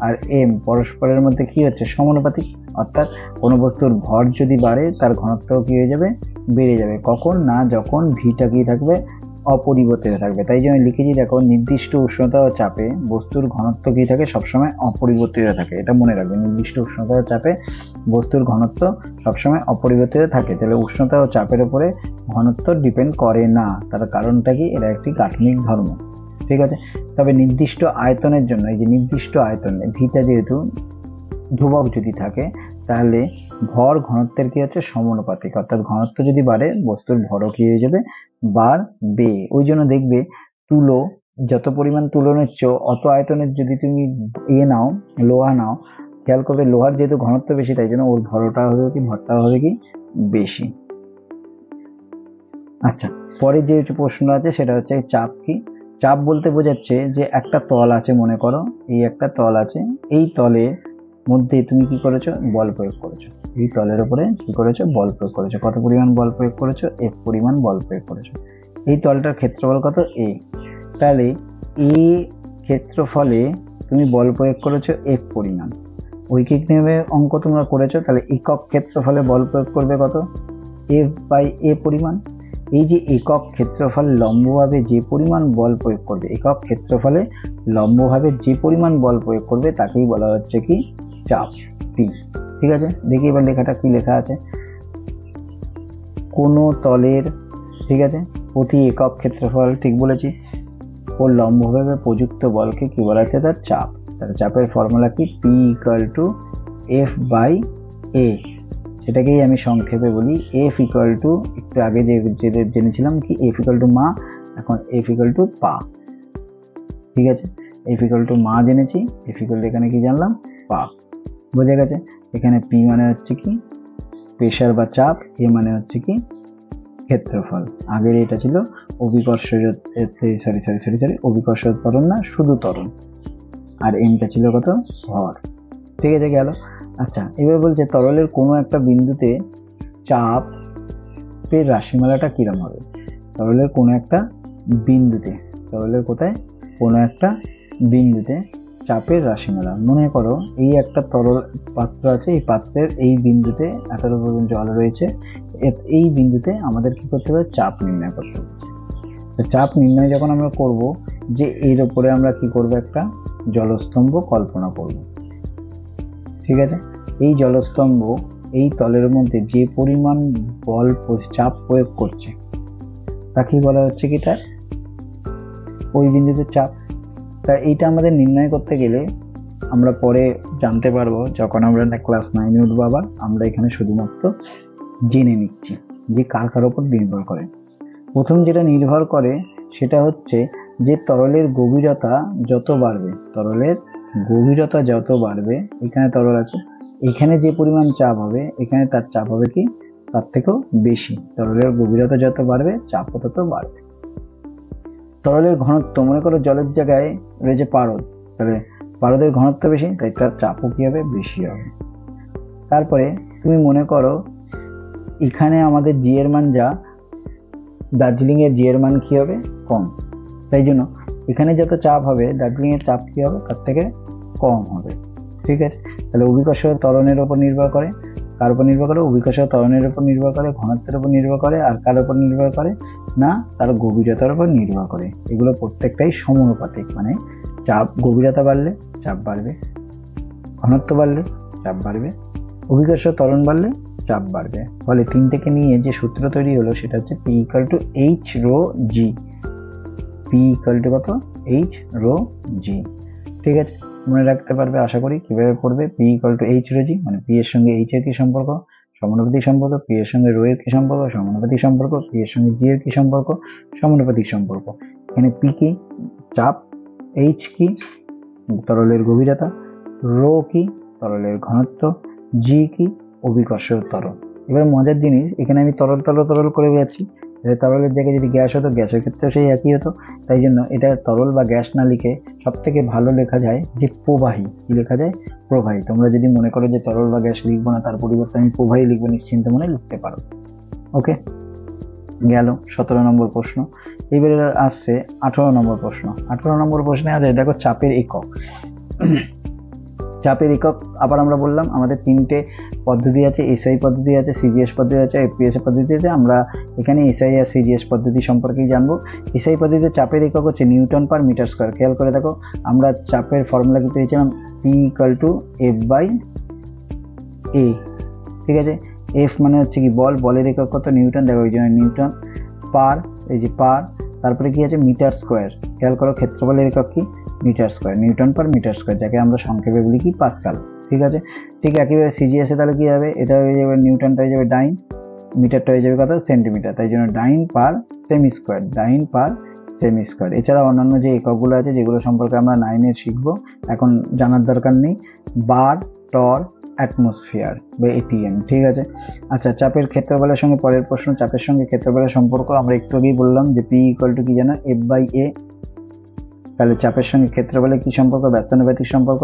আর m পরস্পরের মধ্যে কি হচ্ছে, সমানুপাতিক, অর্থাৎ কোনো বস্তুর ভর যদি বাড়ে তার ঘনত্ব কি হয়ে যাবে, বেড়ে যাবে। কখন না, যখন ভিটা কি থাকবে, অপরিবর্তিত থাকবে। তাই জন্য লিখেছি, দেখো নির্দিষ্ট উষ্ণতা ও চাপে বস্তুর ঘনত্ব কি থাকে, সবসময় অপরিবর্তিত থাকে। এটা মনে রাখবে, নির্দিষ্ট উষ্ণতা ও চাপে বস্তুর ঘনত্ব সবসময় অপরিবর্তিত থাকে। তাহলে উষ্ণতা ও চাপের উপরে ঘনত্ব ডিপেন্ড করে না, তার কারণটা কি, এটা একটি গাঠনিক ধর্ম। ঠিক আছে। তবে নির্দিষ্ট আয়তনের জন্য, এই যে নির্দিষ্ট আয়তন ভিটা যেহেতু ধ্রুবক যদি থাকে, তাহলে ভর ঘনত্বের কি হচ্ছে সমানুপাতিক, অর্থাৎ ঘনত্ব যদি বাড়ে বস্তুর ভরও কি হয়ে যাবে, বাড়বে। ওই জন্য দেখবে তুলো, যত পরিমাণ তুলো নিচ্ছ অত আয়তনের যদি তুমি নাও, লোহা নাও, খেয়াল করবে লোহার যেহেতু ঘনত্ব বেশি, তাই জন্য ওর ভরটা হবে কি, ভরটা হবে কি বেশি। আচ্ছা, পরে যে প্রশ্ন আছে সেটা হচ্ছে চাপ কি। চাপ বলতে বোঝাচ্ছে যে একটা তল আছে, মনে করো এই একটা তল আছে, এই তলের মধ্যে তুমি কি করেছো, বল প্রয়োগ করেছো। এই তলের উপরে কি করেছো, বল প্রয়োগ করেছো। কত পরিমাণ বল প্রয়োগ করেছো, এফ পরিমাণ বল প্রয়োগ করেছো। এই তলটার ক্ষেত্রফল কত, এ। তাহলে এ ক্ষেত্রফলে তুমি বল প্রয়োগ করেছো এফ পরিমাণ। ঐকিক নিয়মে অঙ্ক তোমরা করেছো, তাহলে একক ক্ষেত্রফলে বল প্রয়োগ করবে কত, এফ বাই এ পরিমাণ। এই যে একক ক্ষেত্রফল লম্বভাবে যে পরিমাণ বল প্রয়োগ করবে, একক ক্ষেত্রফলে লম্বভাবে যে পরিমাণ বল প্রয়োগ করবে তাকেই বলা হচ্ছে কি, চাপ, পি। ঠিক আছে, দেখি এবার লেখাটা কি লেখা আছে। কোন তলের, ঠিক আছে, প্রতি একক ক্ষেত্রফল, ঠিক বলেছি, ও লম্বভাবে প্রযুক্ত বলকে কি বলা হচ্ছে, তার চাপ। তাহলে চাপের ফর্মুলা কি, P equal to F by A. সেটাকেই আমি সংক্ষেপে বলি এফ ইকুয়াল টু, একটু আগে যে জেনেছিলাম কি, এফ ইকুয়াল টু মা, এখন এফ ইকুয়াল টু পা। ঠিক আছে, এফ ইকুয়াল টু মা জেনেছি, এফ ইকুয়াল টু এখানে কি জানলাম, পা। বোঝা গেছে। এখানে পি মানে হচ্ছে কি প্রেসার বা চাপ, এ মানে হচ্ছে কি ক্ষেত্রফল। আগের এটা ছিল অভিকর্ষ, অভিকর্ষ ত্বরণ না, শুধু ত্বরণ। আর এমটা ছিল কত, ভর। ঠিক আছে, গেল। আচ্ছা, এবার বলছে তরলের কোনো একটা বিন্দুতে চাপের রাশিমালাটা কিরম হবে। তরলের কোনো একটা বিন্দুতে, তরলের কোথায়, কোনো একটা বিন্দুতে চাপের রাশিমালা। মনে করো এই একটা তরল পাত্র আছে, এই পাত্রের এই বিন্দুতে এতটা পর্যন্ত জল রয়েছে, এই বিন্দুতে আমাদের কি করতে হবে, চাপ নির্ণয় করতে হবে। চাপ নির্ণয় যখন আমরা করব, যে এর উপরে আমরা কি করব, একটা জলস্তম্ভ কল্পনা করব। ঠিক আছে, এই জলস্তম্ভ এই তলের মধ্যে যে পরিমাণ বল চাপ প্রয়োগ করছে তাকেই বলা হচ্ছে কি, তার ওই বিন্দুতে চাপ। তা এইটা আমাদের নির্ণয় করতে গেলে আমরা পরে জানতে পারবো, যখন আমরা ক্লাস 9-এ উঠবো। আবার আমরা এখানে শুধুমাত্র জেনে নিচ্ছি যে কার কার উপর নির্ভর করে। প্রথম যেটা নির্ভর করে সেটা হচ্ছে যে তরলের গভীরতা যত বাড়বে, তরলের গভীরতা যত বাড়বে, এখানে তরল আছে, এখানে যে পরিমাণ চাপ হবে এখানে তার চাপ হবে কি, তার থেকেও বেশি। তরলের গভীরতা যত বাড়বে চাপও তত বাড়বে। তরলের ঘনত্ব, মনে করো জলের জায়গায় রয়েছে পারদ, তাহলে পারদের ঘনত্ব বেশি, তাই তার চাপও কি হবে, বেশি হবে। তারপরে তুমি মনে করো এখানে আমাদের জি এর মান যা, দার্জিলিং এর জি এর মান কি হবে, কম। তাই জন্য এখানে যত চাপ হবে দার্জিলিং এর চাপ কি হবে, তার থেকে কম হবে। ঠিক আছে, তাহলে অভিকর্ষ ত্বরণের উপর নির্ভর করে, কার উপর নির্ভর করে, অভিকর্ষ ত্বরণের উপর নির্ভর করে, ঘনত্বের উপর নির্ভর করে, আর কার উপর নির্ভর করে না, তার গভীরতার উপর নির্ভর করে। এগুলো প্রত্যেকটাই সমানুপাতিক, মানে চাপ, গভীরতা বাড়লে চাপ বাড়বে, ঘনত্ব বাড়লে চাপ বাড়বে, অভিকর্ষ ত্বরণ বাড়লে চাপ বাড়বে। ফলে তিনটেকে নিয়ে যে সূত্র তৈরি হলো সেটা হচ্ছে P equal to H rho G. P equal to কত, এইচ রো জি। ঠিক আছে, মনে রাখতে পারবে আশা করি। কিভাবে করবে, P equal to H rho G, মানে পি এর সঙ্গে এইচ এর কি সম্পর্ক, সমানুপাতিক সম্পর্ক, পি এর সঙ্গে রো এর কি সম্পর্ক, সমানুপাতিক সম্পর্ক, পি এর সঙ্গে জি এর কি সম্পর্ক, সমানুপাতিক সম্পর্ক। এখানে পি কি চাপ, এইচ কি তরলের গভীরতা, রো কি তরলের ঘনত্ব, জি কি অভিকর্ষ ত্বরণ। এবার মজার জিনিস, এখানে আমি তরল তরল তরল করে যাচ্ছি, তরলের জায়গায় যদি গ্যাস হতো গ্যাসের ক্ষেত্রেও সেই একই হতো। তাই জন্য এটা তরল বা গ্যাস না লিখে সব থেকে ভালো লেখা যায় যে প্রবাহী। কি লেখা যায়, প্রবাহী। তোমরা যদি মনে করো যে তরল বা গ্যাস লিখবো না, তার পরিবর্তে আমি প্রবাহী লিখবো, নিশ্চিন্ত মনে লিখতে পারো। ওকে, গেল 17 নম্বর প্রশ্ন। এইবারে আসছে 18 নম্বর প্রশ্ন। 18 নম্বর প্রশ্নে আছে, দেখো চাপের একক। চাপের একক আবার আমরা বললাম আমাদের তিনটে পদ্ধতি আছে, এসআই পদ্ধতি আছে, সিজিএস পদ্ধতি আছে, এফপিএস পদ্ধতি আছে। আমরা এখানে এসআই আর সিজিএস পদ্ধতি সম্পর্কেই জানবো। এসআই পদ্ধতিতে চাপের একক হচ্ছে নিউটন পার মিটার স্কোয়ার। খেয়াল করে দেখো আমরা চাপের ফর্মুলা কি পেয়েছিলাম, P equal to F by A. ঠিক আছে, এফ মানে হচ্ছে কি বল, বলের একক কত নিউটন, দেখো ওই জন্য নিউটন পার, এই যে পার, তারপরে কি আছে মিটার স্কোয়ার। খেয়াল করো ক্ষেত্রফলের একক কি meter square, newton per meter square, যাকে আমরা সংক্ষেপে বলি কি পাস্কাল। ঠিক আছে, ঠিক একইভাবে সিজিএসে তাহলে কি হবে, এটা হয়ে যাবে নিউটনটা হয়ে যাবে ডাইন, মিটারটা হয়ে যাবে কত সেন্টিমিটার, তাই জন্য ডাইন পার সেমি স্কোয়ার, ডাইন পার সেমি স্কোয়ার। এছাড়া অন্যান্য যে এককগুলো আছে যেগুলো সম্পর্কে আমরা 9-এ শিখবো, এখন জানার দরকার নেই। বার, টর, অ্যাটমসফিয়ার বা এটিএম। ঠিক আছে, আচ্ছা চাপের ক্ষেত্রফলের সঙ্গে পরের প্রশ্ন, চাপের সঙ্গে ক্ষেত্রফলের সম্পর্ক আমরা একটু আগেই বললাম যে পি ইকুয়াল টু কি জানো এফ বাই এ। তাহলে চাপের সঙ্গে ক্ষেত্রফলের কি সম্পর্ক, ব্যস্তানুপাতিক সম্পর্ক।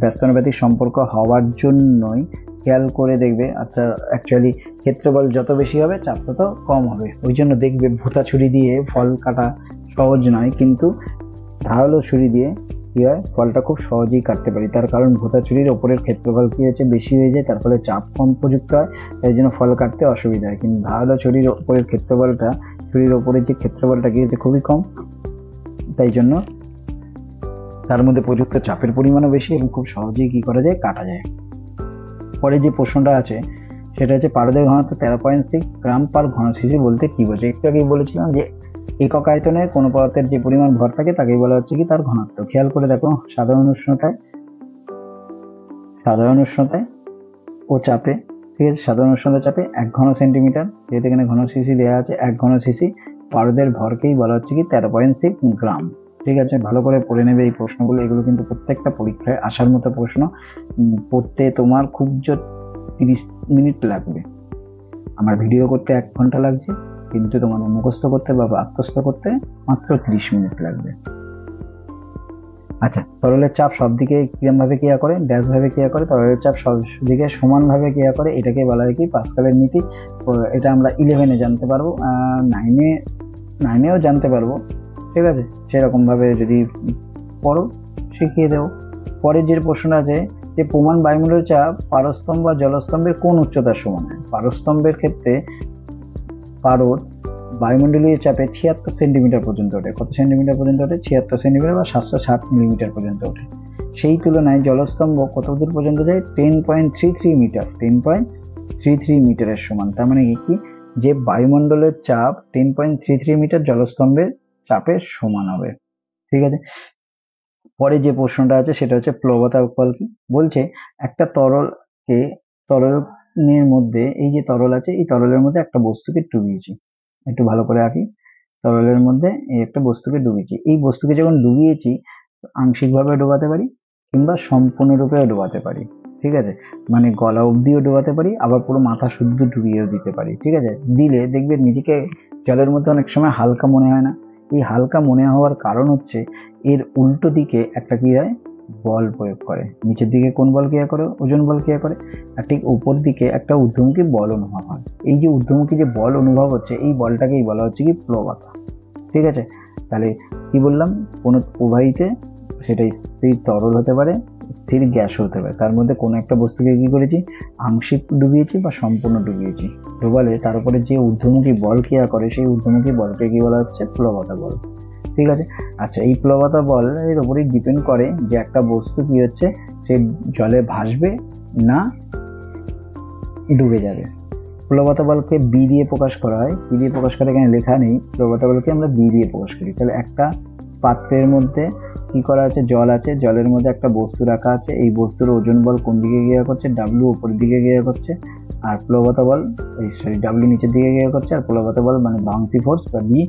ব্যস্তানুপাতিক সম্পর্ক হওয়ার জন্যই খেয়াল করে দেখবে, আচ্ছা অ্যাকচুয়ালি ক্ষেত্রফল যত বেশি হবে চাপ তত কম হবে। ওই জন্য দেখবে ভোঁতা ছুরি দিয়ে ফল কাটা সহজ নয়, কিন্তু ধারালো ছুরি দিয়ে কি হয় ফলটা খুব সহজেই কাটতে পারি। তার কারণ ভোঁতা ছুরির ওপরের ক্ষেত্রফল কি হচ্ছে বেশি হয়ে যায়, তার ফলে চাপ কম প্রযুক্ত হয়, তাই জন্য ফল কাটতে অসুবিধা হয়। কিন্তু ধারালো ছুরির ওপরের ক্ষেত্রফলটা, ছুরির ওপরের যে ক্ষেত্রফলটা কি হচ্ছে খুবই কম, তাই জন্য তার মধ্যে প্রযুক্ত চাপের পরিমাণও বেশি এবং খুব সহজেই কি করা যায় কাটা যায়। পরে যে প্রশ্নটা আছে সেটা হচ্ছে পারদের ঘনত্ব 13.6 গ্রাম পার ঘন সিসি বলতে কি বোঝে। একটু আগেই বলেছিলাম যে একক আয়তনে কোনো পদার্থের যে পরিমাণ ভর থাকে তাকেই বলা হচ্ছে কি তার ঘনত্ব। খেয়াল করে দেখো সাধারণ উষ্ণতায় ও চাপে, ঠিক আছে, সাধারণ উষ্ণতা চাপে 1 ঘন সেন্টিমিটার, যেহেতু এখানে ঘন সিসি দেওয়া আছে 1 ঘন সিসি, পারদের ভরকেই বলা হচ্ছে কি 13.6 গ্রাম। ঠিক আছে, ভালো করে পড়ে নেবে এই প্রশ্নগুলো, এগুলো কিন্তু প্রত্যেকটা পরীক্ষায় আসার মতো প্রশ্ন। পড়তে তোমার খুব জোর 30 মিনিট লাগবে, আমার ভিডিও করতে 1 ঘন্টা লাগছে, কিন্তু তোমাদের মুখস্থ করতে বা আত্মস্থ করতে মাত্র 30 মিনিট লাগবে। আচ্ছা, তরলের চাপ সব দিকে কিরম ভাবে ক্রিয়া করে, ড্যাশ ভাবে ক্রিয়া করে, তরলের চাপ সব দিকে সমান ভাবে ক্রিয়া করে, এটাকে বলা হয় কি পাস্কালের নীতি। এটা আমরা 11-এ জানতে পারবো, 9-এও জানতে পারবো। ঠিক আছে, সেরকম ভাবে যদি পড়ো শিখিয়ে দেবো। পরের যে প্রশ্নটা আছে যে প্রমাণ বায়ুমণ্ডলের চাপ পারস্তম্ভ বা জলস্তম্ভের কোন উচ্চতার সমান হয়। পারস্তম্ভের ক্ষেত্রে পারদ বায়ুমণ্ডলীয় চাপে 76 সেন্টিমিটার পর্যন্ত ওঠে। কত সেন্টিমিটার পর্যন্ত ওঠে, 76 সেন্টিমিটার বা 707 মিলিমিটার পর্যন্ত ওঠে। সেই তুলনায় জলস্তম্ভ কত দূর পর্যন্ত যায়, 10.33 মিটার, 10.33 মিটারের সমান। তার মানে কি যে বায়ুমণ্ডলের চাপ 10.33 মিটার জলস্তম্ভের চাপের সমান হবে। ঠিক আছে, পরে যে প্রশ্নটা আছে সেটা হচ্ছে প্লবতা ফল কি বলছে। একটা তরলের মধ্যে, এই যে তরল আছে এই তরলের মধ্যে একটা বস্তুকে ডুবিয়েছি, একটু ভালো করে আঁকি। তরলের মধ্যে এই একটা বস্তুকে ডুবিয়েছি, এই বস্তুকে যখন ডুবিয়েছি আংশিকভাবে ডোবাতে পারি কিংবা সম্পূর্ণরূপেও ডোবাতে পারি। ঠিক আছে, মানে গলা অবধিও ডোবাতে পারি, আবার পুরো মাথা শুদ্ধ ডুবিয়েও দিতে পারি। ঠিক আছে, দিলে দেখবে নিজেকে জলের মধ্যে অনেক সময় হালকা মনে হয় না। এই হালকা মনে হওয়ার কারণ হচ্ছে এর উল্টো দিকে একটা কি হয় বল প্রয়োগ করে। নিচের দিকে কোন বল ক্রিয়া করে, ওজন বল ক্রিয়া করে, আর ঠিক উপর দিকে একটা ঊর্ধ্বমুখী বল অনুভব হয়। এই যে ঊর্ধ্বমুখী যে বল অনুভব হচ্ছে এই বলটাকেই বলা হচ্ছে কি প্লবতা। ঠিক আছে, তাহলে কি বললাম, কোনো প্রবাহীতে সেটা স্থির তরল হতে পারে, স্থির গ্যাস হতে পারে, তার মধ্যে কোনো একটা বস্তুকে কি করেছি আংশিক ডুবিয়েছি বা সম্পূর্ণ ডুবিয়েছি। ডুবালে তার উপরে যে ঊর্ধ্বমুখী বল ক্রিয়া করে সেই ঊর্ধ্বমুখী বলকে কি বলা হচ্ছে প্লবতা বল। ঠিক আছে, আচ্ছা এই প্লবতা বল এর উপরেই ডিপেন্ড করে যে একটা বস্তু কি হচ্ছে সে জলে ভাসবে না ডুবে যাবে। প্লবতা বলকে বি দিয়ে প্রকাশ করা হয়। কি দিয়ে প্রকাশ করে এখানে লেখা নেই, প্লবতা বলকে আমরা বি দিয়ে প্রকাশ করি। তাহলে একটা পাত্রের মধ্যে কি করা আছে, জল আছে, জলের মধ্যে একটা বস্তু রাখা আছে, এই বস্তুর ওজন বল কোন দিকে ক্রিয়া করছে, ডাব্লিউ উপরের দিকে ক্রিয়া করছে, আর প্লবতা বল ডাব্লিউ নিচের দিকে ক্রিয়া করছে, আর প্লবতা বল মানে বাউন্সি ফোর্স বা বি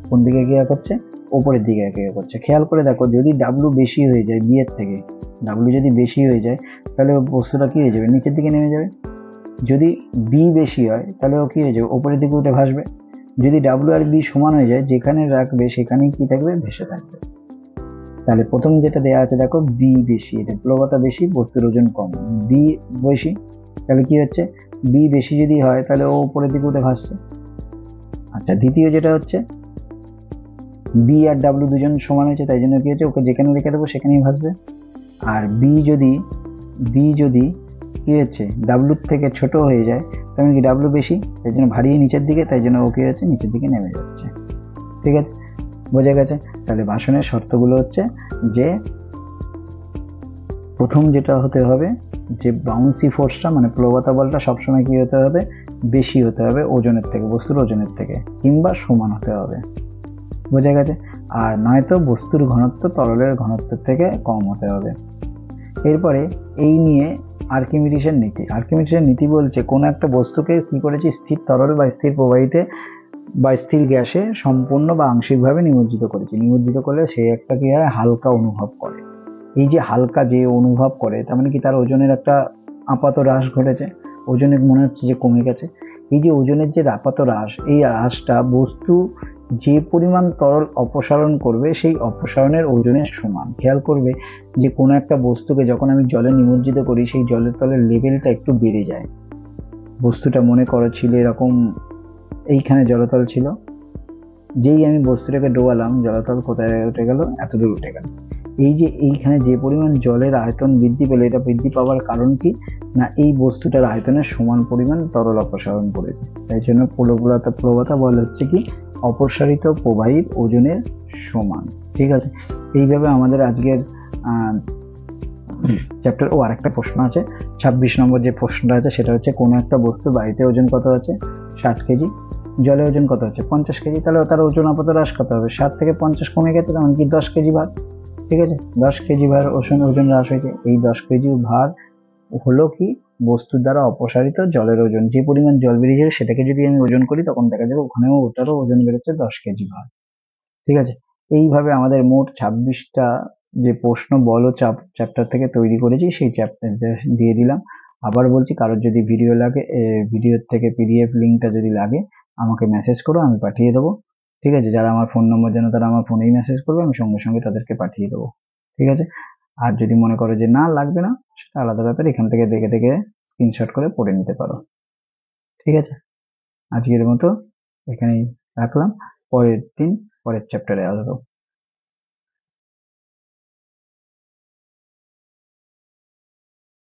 কোন দিকে ক্রিয়া করছে, ওপরের দিকে ক্রিয়া করছে। খেয়াল করে দেখো যদি ডাব্লিউ বেশি হয়ে যায় বি এর থেকে, ডাব্লিউ যদি বেশি হয়ে যায় তাহলে বস্তুটা কি হয়ে যাবে নিচের দিকে নেমে যাবে। যদি বি বেশি হয় তাহলে ও কি হয়ে যাবে ওপরের দিকে উঠে ভাসবে। যদি ডাব্লিউ আর বি সমান হয়ে যায় যেখানে রাখবে সেখানেই কি থাকবে ভেসে থাকবে। তাহলে প্রথম যেটা দেওয়া আছে দেখো বি বেশি, এটা প্লবতা বেশি বস্তুর ওজন কম, বি বেশি, তাহলে কি হচ্ছে বি বেশি যদি হয় তাহলে ও উপরের দিকে উঠে ভাসছে। আচ্ছা দ্বিতীয় যেটা হচ্ছে বি আর ডাব্লিউ দুজন সমান হয়েছে, তাই জন্য কি হচ্ছে ওকে যেখানে রেখে দেবো সেখানেই ভাসবে। আর বি যদি বি যদি কি হচ্ছে ডাব্লুর থেকে ছোট হয়ে যায়, তার মানে কি ডাব্লু বেশি, তাই জন্য ভারী নিচের দিকে, তাই জন্য ও কি হচ্ছে নিচের দিকে নেমে যাচ্ছে। ঠিক আছে, বোঝা গেছে? তাহলে ভাষণের শর্তগুলো হচ্ছে যে প্রথম যেটা হতে হবে যে বাউন্সি ফোর্সটা মানে প্লবতা বলটা সবসময় কি হতে হবে, বেশি হতে হবে ওজনের থেকে, বস্তুর ওজনের থেকে, কিংবা সমান হতে হবে। বোঝা গেছে? আর নয়তো বস্তুর ঘনত্ব তরলের ঘনত্বের থেকে কম হতে হবে। এরপরে এই নিয়ে আর্কিমিডিসের নীতি। আর্কিমিডিসের নীতি বলছে কোনো একটা বস্তুকে কি করেছি, স্থির তরল বা স্থির প্রবাহিতে বা স্থির গ্যাসে সম্পূর্ণ বা আংশিকভাবে নিমজ্জিত করেছি। নিমজ্জিত করলে সে একটা কি হয়, হালকা অনুভব করে। এই যে হালকা যে অনুভব করে, তার মানে কি তার ওজনের একটা আপাত হ্রাস ঘটেছে, ওজনের মনে হচ্ছে যে কমে গেছে। এই যে ওজনের যে আপাত হ্রাস, এই হ্রাসটা বস্তু যে পরিমাণ তরল অপসারণ করবে সেই অপসারণের ওজনের সমান। খেয়াল করবে যে কোনো একটা বস্তুকে যখন আমি জলে নিমজ্জিত করি, সেই জলের তলের লেভেলটা একটু বেড়ে যায়। বস্তুটা মনে করো ছিল এরকম, এইখানে জলতল ছিল, যেই আমি বস্তুটাকে ডোবালাম জলতল কোথায় উঠে গেল, এতদূর উঠে গেল। এই যে এইখানে যে পরিমাণ জলের আয়তন বৃদ্ধি পেল, এটা বৃদ্ধি পাওয়ার কারণ কি না, এই বস্তুটার আয়তনের সমান পরিমাণ তরল অপসারণ করেছে। তাই জন্য প্লবতা বল হচ্ছে কি অপসারিত প্রবাহীর ওজনের সমান। ঠিক আছে, এইভাবে আমাদের আজকের চ্যাপ্টার। ও আরেকটা প্রশ্ন আছে, 26 নম্বর যে প্রশ্নটা আছে সেটা হচ্ছে কোনো একটা বস্তু বায়ুতে ওজন কত আছে, 60 কেজি, জলে ওজন কত হচ্ছে 50 কেজি, তাহলে তার ওজন আপাত হ্রাস কত হবে, 60 থেকে 50 কমে গেছে, তেমন কি 10 কেজি ভার। ঠিক আছে, 10 কেজি ভার ওজন হ্রাস হয়েছে। এই 10 কেজি ভার হলো কি বস্তুর দ্বারা অপসারিত জলের ওজন। যে পরিমাণ জল বেরিয়েছে সেটাকে যদি আমি ওজন করি, তখন দেখা যাবে ওখানেও ওটারও ওজন বেরোচ্ছে 10 কেজি ভার। ঠিক আছে, এইভাবে আমাদের মোট 26টা যে প্রশ্ন বলো চ্যাপ্টার থেকে তৈরি করেছি, সেই চ্যাপ্টার দিয়ে দিলাম। আবার বলছি, কারোর যদি ভিডিও লাগে, ভিডিওর থেকে পিডিএফ লিঙ্কটা যদি লাগে আমাকে মেসেজ করো, আমি পাঠিয়ে দেবো। ঠিক আছে, যারা আমার ফোন নম্বর জানো তারা আমার ফোনেই মেসেজ করবে, আমি সঙ্গে সঙ্গে তাদেরকে পাঠিয়ে দেবো। ঠিক আছে, আর যদি মনে করো যে না লাগবে না, সেটা আলাদা ব্যাপার, এখান থেকে দেখে দেখে স্ক্রিনশট করে পড়ে নিতে পারো। ঠিক আছে, আজকের মতো এখানেই রাখলাম, পরের দিন পরের চ্যাপ্টারে আসবো।